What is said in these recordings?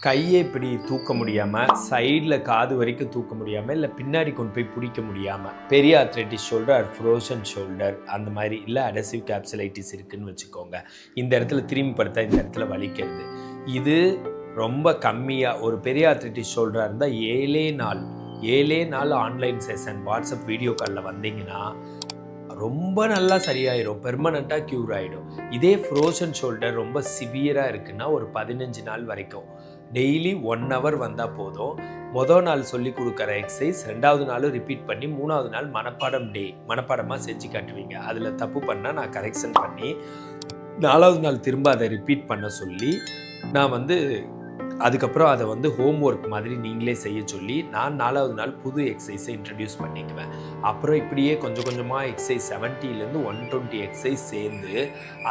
கையை இப்படி தூக்க முடியாமல், சைடில் காது வரைக்கும் தூக்க முடியாமல், இல்லை பின்னாடி கொண்டு போய் பிடிக்க முடியாமல், பெரிய ஆர்த்ரைட்டிஸ் ஷோல்டர், ஃப்ரோசன் ஷோல்டர் அந்த மாதிரி, இல்லை அடசிவ் கேப்சுலைட்டிஸ் இருக்குதுன்னு வச்சுக்கோங்க. இந்த இடத்துல திரும்பி படுத்தா இந்த இடத்துல வலிக்கிறது. இது ரொம்ப கம்மியாக ஒரு பெரிய ஆர்த்ரைட்டிஸ் ஷோல்டராக இருந்தால் 7 நாள் ஆன்லைன் செஷன் வாட்ஸ்அப் வீடியோ காலில் வந்தீங்கன்னா ரொம்ப நல்லா சரியாயிடும், பெர்மனண்ட்டாக க்யூர் ஆகிடும். இதே ஃப்ரோசன் ஷோல்டர் ரொம்ப சிவியராக இருக்குன்னா ஒரு 15 நாள் வரைக்கும் டெய்லி 1 hour வந்தால் போதும். மொதல் நாள் சொல்லி கொடுக்குற எக்ஸசைஸ் 2வது நாளும் ரிப்பீட் பண்ணி 3வது நாள் மனப்பாடமாக செஞ்சு காட்டுவீங்க. அதில் தப்பு பண்ணால் நான் கரெக்ஷன் பண்ணி 4வது நாள் திரும்ப அதை ரிப்பீட் பண்ண சொல்லி நான் அதுக்கப்புறம் அதை ஹோம் ஒர்க் மாதிரி நீங்களே செய்ய சொல்லி நான் 4வது நாள் புது எக்ஸசைஸை இன்ட்ரடியூஸ் பண்ணிக்குவேன். அப்புறம் இப்படியே கொஞ்சம் கொஞ்சமாக எக்ஸசைஸ் 70லேருந்து 120 எக்ஸசைஸ் சேர்ந்து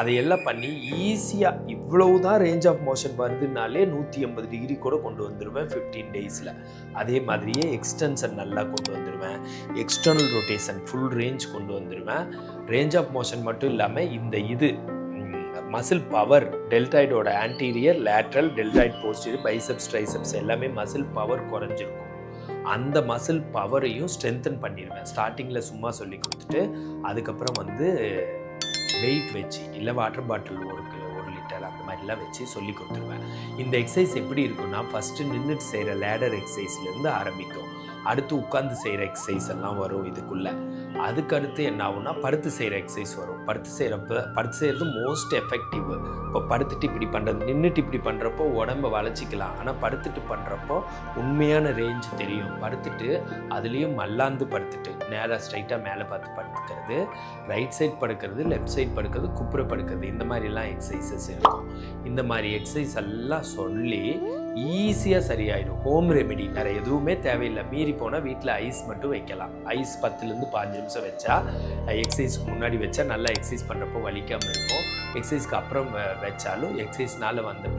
அதையெல்லாம் பண்ணி ஈஸியாக இவ்வளவு தான் ரேஞ்ச் ஆஃப் மோஷன் வருதுனாலே 180 டிகிரி கூட கொண்டு வந்துடுவேன் 15 டேஸில். அதே மாதிரியே எக்ஸ்டென்ஷன் நல்லா கொண்டு வந்துடுவேன், எக்ஸ்டர்னல் ரொட்டேஷன் ஃபுல் ரேஞ்ச் கொண்டு வந்துடுவேன். ரேஞ்ச் ஆஃப் மோஷன் மட்டும் இல்லாமல் இந்த மசில் பவர், டெல்டாய்டோட anterior, lateral, deltoid posterior, biceps, triceps எல்லாமே மசில் பவர் குறைஞ்சிருக்கும். அந்த மசில் பவரையும் ஸ்ட்ரென்தன் பண்ணிடுவேன். ஸ்டார்டிங்கில் சும்மா சொல்லி கொடுத்துட்டு அதுக்கப்புறம் வெயிட் வச்சு, இல்லை வாட்டர் பாட்டில் 1 லிட்டர் அந்த மாதிரிலாம் வச்சு சொல்லி கொடுத்துருவேன். இந்த எக்ஸசைஸ் எப்படி இருக்குன்னா, ஃபஸ்ட்டு நின்றுட்டு செய்கிற லேடர் எக்ஸசைஸ்லேருந்து ஆரம்பிக்கும். அடுத்து உட்காந்து செய்கிற எக்ஸசைஸ் எல்லாம் வரும் இதுக்குள்ளே. அதுக்கடுத்து என்ன ஆகும்னா படுத்து செய்கிற எக்ஸசைஸ் வரும். படுத்து செய்கிறது மோஸ்ட் எஃபெக்டிவ். இப்போ படுத்துட்டு இப்படி பண்ணுறது, நின்றுட்டு இப்படி பண்ணுறப்போ உடம்பை வளைச்சிக்கலாம். ஆனால் படுத்துட்டு பண்ணுறப்போ உண்மையான ரேஞ்ச் தெரியும். படுத்துட்டு அதுலேயும் மல்லாந்து படுத்துட்டு நேராக ஸ்ட்ரைட்டாக மேலே பார்த்து படுத்துக்கிறது, ரைட் சைட் படுக்கிறது, லெஃப்ட் சைட் படுக்கிறது, குப்புற படுக்கிறது, இந்த மாதிரிலாம் எக்ஸசைசஸ் இருக்கும். இந்த மாதிரி எக்ஸசைஸ் எல்லாம் சொல்லி ஈஸியாக சரியாயிடும். ஹோம் ரெமெடி வேறு எதுவுமே தேவையில்லை. மீறி போனால் வீட்டில் ஐஸ் மட்டும் வைக்கலாம். ஐஸ் 10லேருந்து 15 நிமிஷம் வச்சா, எக்ஸசைஸ்க்கு முன்னாடி வச்சா நல்லா எக்ஸசைஸ் பண்ணுறப்போ வலிக்காமல் இருக்கும். எக்ஸசைஸ்க்கு அப்புறம் வச்சாலும் எக்ஸசைஸ்னால் வந்த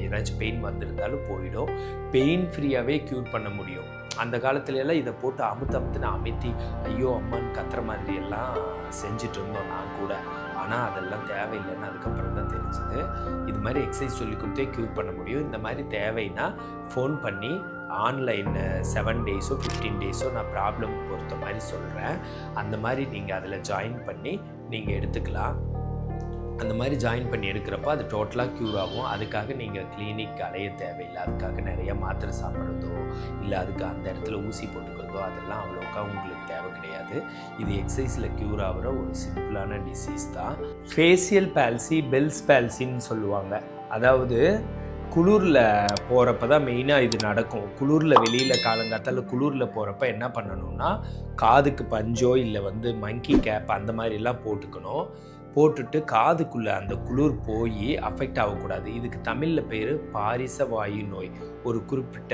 ஏதாச்சும் பெயின் வந்திருந்தாலும் போயிடும். பெயின் ஃப்ரீயாகவே க்யூர் பண்ண முடியும். அந்த காலத்துலலாம் இதை போட்டு அமுத்துன்னு அமைத்தி ஐயோ அம்மான்னு கத்துற மாதிரியெல்லாம் செஞ்சுட்டு இருந்தோம் நான் கூட. ஆனால் அதெல்லாம் தேவையில்லைன்னு அதுக்கப்புறம் தான் தெரிஞ்சுது. இது மாதிரி எக்ஸசைஸ் சொல்லி கொடுத்தே க்யூர் பண்ண முடியும். இந்த மாதிரி தேவைன்னா ஃபோன் பண்ணி ஆன்லைன் 7 டேஸோ 15 டேஸோ நான் ப்ராப்ளம் பொறுத்த மாதிரி சொல்கிறேன். அந்த மாதிரி நீங்கள் அதில் ஜாயின் பண்ணி நீங்கள் எடுத்துக்கலாம். அந்த மாதிரி ஜாயின் பண்ணி எடுக்கிறப்போ அது டோட்டலாக க்யூர் ஆகும். அதுக்காக நீங்கள் கிளினிக் அலைய தேவையில்லை. அதுக்காக நிறைய மாத்திரை சாப்பிட்றதோ, இல்லை அதுக்கு அந்த இடத்துல ஊசி போட்டுக்கிறதோ அதெல்லாம் அவ்வளோக்கா உங்களுக்கு தேவை கிடையாது. இது எக்ஸசைஸில் க்யூர் ஆகிற ஒரு சிம்பிளான டிசீஸ் தான். ஃபேஷியல் பால்சி, பெல்ஸ் பால்சின்னு சொல்லுவாங்க. அதாவது குளிரில் போகிறப்ப தான் மெயினாக இது நடக்கும். குளிரில் வெளியில் காலங்காத்தால் குளிரில் போகிறப்ப என்ன பண்ணணும்னா, காதுக்கு பஞ்சோ இல்லை மங்கி கேப் அந்த மாதிரிலாம் போட்டுக்கணும். போட்டுட்டு காதுக்குள்ளே அந்த குளிர் போய் அஃபெக்ட் ஆகக்கூடாது. இதுக்கு தமிழில் பேர் பாரிச வாயு நோய். ஒரு குறிப்பிட்ட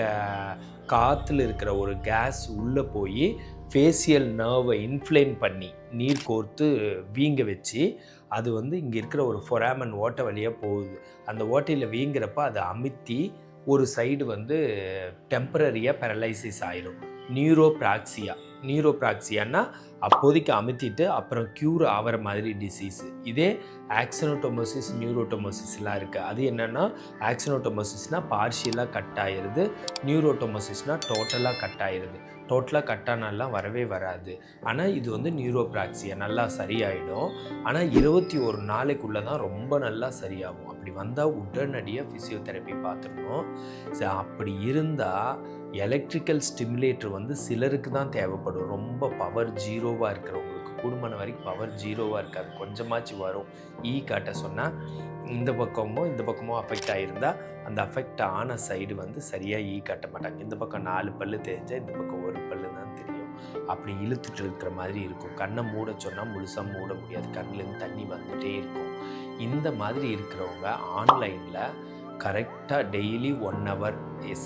காற்றுல இருக்கிற ஒரு கேஸ் உள்ளே போய் ஃபேஷியல் நர்வை இன்ஃப்ளேம் பண்ணி நீர் கோர்த்து வீங்க வச்சு அது இங்கே இருக்கிற ஒரு ஃபொராமன் ஓட்டை வழியாக போகுது. அந்த ஓட்டையில் வீங்கிறப்ப அதை அமுத்தி ஒரு சைடு டெம்பரரியாக பேரலைசிஸ் ஆயிடும். நியூரோப்ராக்சியான்னா அப்போதைக்கு அமுத்திட்டு அப்புறம் க்யூர் ஆகிற மாதிரி டிசீஸு. இதே ஆக்சனோட்டோமோசிஸ், நியூரோட்டோமோசிஸ்லாம் இருக்குது. அது என்னென்னா, ஆக்சனோட்டோமோசிஸ்னால் பார்ஷியலாக கட் ஆகிடுது, நியூரோட்டோமோசிஸ்னால் டோட்டலாக கட் ஆகிடுது. டோட்டலாக கட்டானாலாம் வரவே வராது. ஆனால் இது நியூரோப்ராக்சியா நல்லா சரியாயிடும். ஆனால் 21 நாளைக்குள்ளே தான் ரொம்ப நல்லா சரியாகும். அப்படி வந்தால் உடனடியாக ஃபிசியோதெரப்பி பார்த்துக்கணும். அப்படி இருந்தால் எலக்ட்ரிக்கல் ஸ்டிமுலேட்டர் சிலருக்கு தான் தேவைப்படும். ரொம்ப பவர் ஜீரோவாக இருக்கிறவங்களுக்கு, கூடுமான வரைக்கும் பவர் ஜீரோவாக இருக்காது, கொஞ்சமாச்சு வரும். காட்ட சொன்னால் இந்த பக்கமோ அஃபெக்ட் ஆகிருந்தால் அந்த அஃபெக்ட் ஆன சைடு சரியாக காட்ட மாட்டாங்க. இந்த பக்கம் 4 பல்லு தெரிஞ்சால் இந்த பக்கம் 1 பல்லு தான் தெரியும். அப்படி இழுத்துட்டு இருக்கிற மாதிரி இருக்கும். கண்ணை மூட சொன்னால் முழுசாக மூட முடியாது, கண்ணிலேருந்து தண்ணி வந்துகிட்டே இருக்கும். இந்த மாதிரி இருக்கிறவங்க ஆன்லைனில் கரெக்டாக டெய்லி 1 hour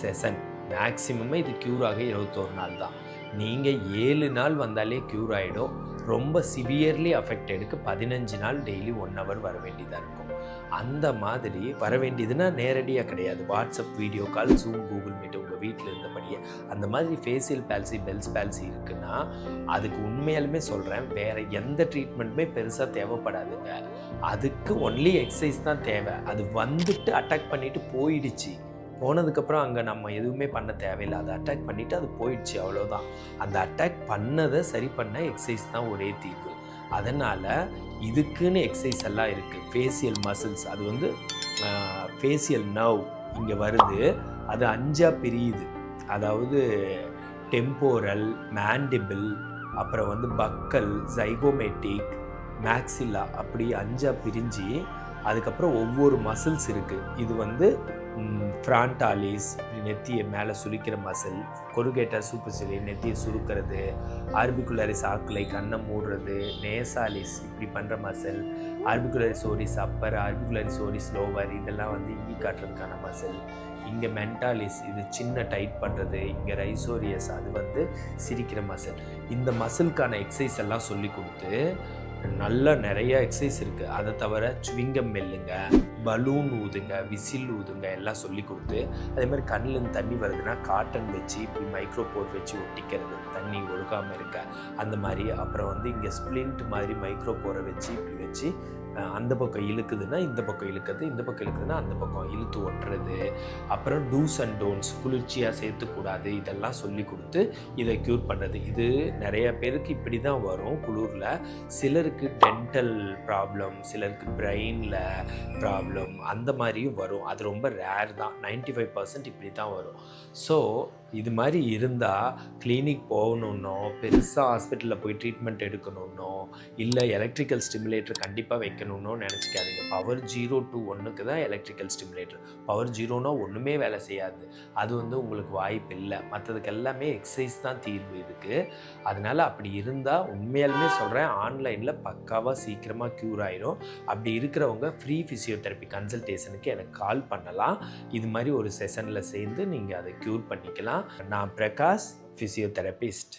செஷன், மேக்ஸிமமே இது க்யூர் ஆக 21 நாள் தான். நீங்கள் 7 நாள் வந்தாலே க்யூர் ஆகிடும். ரொம்ப சிவியர்லி அஃபெக்டடுக்கு 15 நாள் டெய்லி 1 hour வர வேண்டியதாக இருக்கும். அந்த மாதிரி வர வேண்டியதுன்னா நேரடியாக கிடையாது, WhatsApp video call, zoom, Google meet உங்கள் வீட்டில் இருந்தபடியே. அந்த மாதிரி ஃபேஷியல் பால்சி, பெல்ஸ் பால்சி இருக்குன்னா அதுக்கு உண்மையாலுமே சொல்கிறேன், வேறு எந்த ட்ரீட்மெண்ட்டுமே பெருசாக தேவைப்படாதுங்க. அதுக்கு ஒன்லி எக்ஸசைஸ் தான் தேவை. அது அட்டாக் பண்ணிவிட்டு போயிடுச்சு, போனதுக்கப்புறம் அங்கே நம்ம எதுவுமே பண்ண தேவையில்லை. அதை அட்டாக் பண்ணிவிட்டு அது போயிடுச்சு, அவ்வளோதான். அந்த அட்டாக் பண்ணதை சரி பண்ண எக்ஸசைஸ் தான் ஒரே தீர்வு. அதனால் இதுக்குன்னு எக்ஸசைஸ் எல்லாம் இருக்குது. ஃபேஷியல் மசில்ஸ், அது வந்து ஃபேஷியல் நர்வ் இங்கே வருது, அது 5ஆக பிரியுது. அதாவது டெம்போரல், மேண்டிபிள், அப்புறம் வந்து பக்கல், ஜைகோமேட்டிக், மேக்ஸில்லா, அப்படி 5ஆக பிரிஞ்சு அதுக்கப்புறம் ஒவ்வொரு மசில்ஸ் இருக்குது. இது வந்து ஃப்ரான்டாலிஸ், நெத்தியை மேலே சுருக்கிற மசில், கொருகேட்டர் சூப்பர்சிலி, நெத்தியை சுருக்கிறது, ஆர்பிகுலரிஸ் ஆக்குலை கண்ணை மூடுறது, நேசாலிஸ் இப்படி பண்ணுற muscle, orbicularis oris upper, orbicularis oris lower, இதெல்லாம் வந்து காட்டுறதுக்கான மசில். இங்கே மென்டாலிஸ், இது சின்ன டைட் பண்ணுறது. இங்கே ரைசோரியஸ், அது வந்து சிரிக்கிற மசில். இந்த மசிலுக்கான எக்ஸசைஸ் எல்லாம் சொல்லி கொடுத்து, நல்லா நிறைய எக்ஸசைஸ் இருக்குது. அதை தவிர சுவிங்கம் மெல்லுங்க, பலூன் ஊதுங்க, விசில் ஊதுங்க, எல்லாம் சொல்லி கொடுத்து, அதே மாதிரி கண்ணிலேருந்து தண்ணி வருதுன்னா காட்டன் வச்சு இப்படி மைக்ரோபோர் வச்சு ஒட்டிக்கிறது, தண்ணி ஒழுகாமல் இருக்க அந்த மாதிரி. அப்புறம் வந்து இங்கே ஸ்ப்ளிண்ட் மாதிரி மைக்ரோபோரை வச்சு இப்படி வச்சு அந்த பக்கம் இழுக்குதுன்னா இந்த பக்கம் இழுக்குது, இந்த பக்கம் இழுக்குதுன்னா அந்த பக்கம் இழுத்து ஒட்டுறது. அப்புறம் டூஸ் அண்ட் டோன்ட்ஸ், குளிர்ச்சியாக சேர்த்துக்கூடாது, இதெல்லாம் சொல்லி கொடுத்து இதை க்யூர் பண்ணுறது. இது நிறைய பேருக்கு இப்படி தான் வரும் குளிரில். சிலருக்கு டென்டல் ப்ராப்ளம், சிலருக்கு பிரெயினில் ப்ராப்ளம், அந்த மாதிரியும் வரும். அது ரொம்ப ரேர் தான், 95% இப்படி தான் வரும். ஸோ இது மாதிரி இருந்தால் கிளினிக் போகணுன்னோ, பெருசாக ஹாஸ்பிட்டலில் போய் ட்ரீட்மெண்ட் எடுக்கணுன்னோ, இல்லை எலக்ட்ரிக்கல் ஸ்டிமுலேட்டர் கண்டிப்பாக வைக்கணுன்னோ நினச்சிக்காதீங்க. பவர் 0 to 1க்கு தான் எலக்ட்ரிக்கல் ஸ்டிமுலேட்டர். பவர் 0னா ஒன்றுமே வேலை செய்யாது, அது வந்து உங்களுக்கு வாய்ப்பு இல்லை. மற்றதுக்கு எல்லாமே எக்ஸசைஸ் தான் தீர்வு இதுக்கு. அதனால் அப்படி இருந்தால் உண்மையாலுமே சொல்கிறேன், ஆன்லைனில் பக்காவாக சீக்கிரமாக க்யூர் ஆகிடும். அப்படி இருக்கிறவங்க ஃப்ரீ ஃபிசியோதெரப்பி கன்சல்டேஷனுக்கு எனக்கு கால் பண்ணலாம். இது மாதிரி ஒரு செஷனில் சேர்ந்து நீங்கள் அதை க்யூர் பண்ணிக்கலாம். நான் பிரகாஷ், ஃபிசியோதெரபிஸ்ட்.